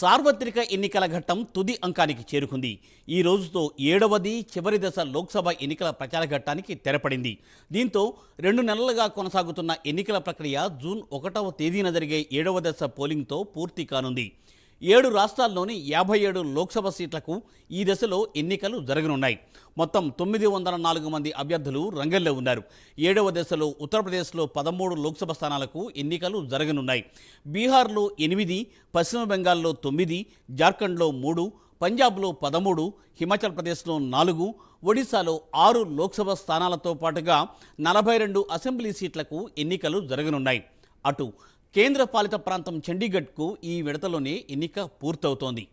సార్వత్రిక ఎన్నికల ఘట్టం తుది అంకానికి చేరుకుంది. ఈ రోజుతో 7వది చివరి దశ లోక్సభ ఎన్నికల ప్రచార ఘట్టానికి తెరపడింది. దీంతో 2 నెలలుగా కొనసాగుతున్న ఎన్నికల ప్రక్రియ జూన్ 1వ తేదీన జరిగే 7వ దశ పోలింగ్తో పూర్తి కానుంది. 7 రాష్ట్రాల్లోని 57 లోక్సభ సీట్లకు ఈ దశలో ఎన్నికలు జరగనున్నాయి. మొత్తం 904 మంది అభ్యర్థులు రంగంలో ఉన్నారు. 7వ దశలో ఉత్తరప్రదేశ్లో 13 లోక్సభ స్థానాలకు ఎన్నికలు జరగనున్నాయి. బీహార్లో 8, పశ్చిమ బెంగాల్లో 9, జార్ఖండ్లో 3, పంజాబ్లో 13, హిమాచల్ ప్రదేశ్లో 4, ఒడిశాలో 6 లోక్సభ స్థానాలతో పాటుగా 42 అసెంబ్లీ సీట్లకు ఎన్నికలు జరగనున్నాయి. అటు కేంద్ర పాలిత ప్రాంతం చండీగఢ్కు ఈ విడతలోనే ఎన్నిక పూర్తవుతోంది.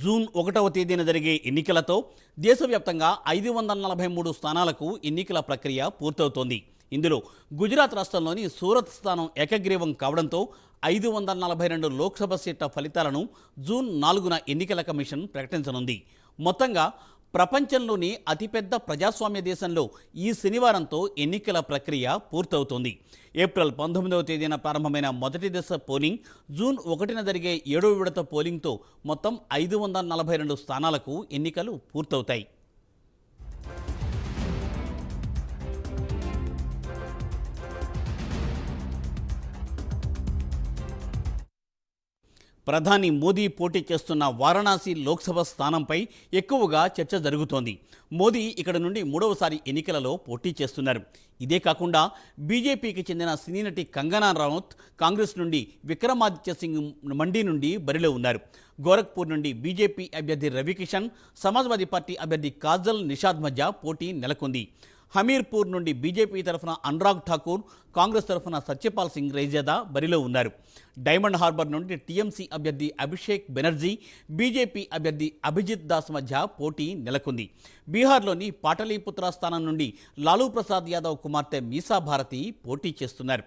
జూన్ 1వ తేదీన జరిగే ఎన్నికలతో దేశవ్యాప్తంగా 543 స్థానాలకు ఎన్నికల ప్రక్రియ పూర్తవుతోంది. ఇందులో గుజరాత్ రాష్ట్రంలోని సూరత్ స్థానం ఏకగ్రీవం కావడంతో 542 లోక్సభ సీట్ల ఫలితాలను జూన్ 4న ఎన్నికల కమిషన్ ప్రకటించనుంది. మొత్తంగా ప్రపంచంలోని అతిపెద్ద ప్రజాస్వామ్య దేశంలో ఈ శనివారంతో ఎన్నికల ప్రక్రియ పూర్తవుతోంది. ఏప్రిల్ 19వ తేదీన ప్రారంభమైన మొదటి దశ పోలింగ్ జూన్ 1న జరిగే 7వ విడత పోలింగ్తో మొత్తం 542 స్థానాలకు ఎన్నికలు పూర్తవుతాయి. ప్రధాని మోదీ పోటీ చేస్తున్న వారణాసి లోక్సభ స్థానంపై ఎక్కువగా చర్చ జరుగుతోంది. మోదీ ఇక్కడ నుండి 3వసారి ఎన్నికలలో పోటీ చేస్తున్నారు. ఇదే కాకుండా బీజేపీకి చెందిన సినీ నటి కంగనా రనౌత్, కాంగ్రెస్ నుండి విక్రమాదిత్య సింగ్ మండి నుండి బరిలో ఉన్నారు. గోరఖ్పూర్ నుండి బీజేపీ అభ్యర్థి రవికిషన్, సమాజ్వాదీ పార్టీ అభ్యర్థి కాజల్ నిషాద్ మధ్య పోటీ నెలకొంది. హమీర్పూర్ నుండి బీజేపీ తరఫున అనురాగ్ ఠాకూర్, కాంగ్రెస్ తరఫున సత్యపాల్ సింగ్ రైజాదా బరిలో ఉన్నారు. డైమండ్ హార్బర్ నుండి టీఎంసీ అభ్యర్థి అభిషేక్ బెనర్జీ, బీజేపీ అభ్యర్థి అభిజిత్ దాస్ మధ్య పోటీ నెలకొంది. బీహార్లోని పాటలీపుత్ర స్థానం నుండి లాలూ ప్రసాద్ యాదవ్ కుమార్తె మీసా భారతి పోటీ చేస్తున్నారు.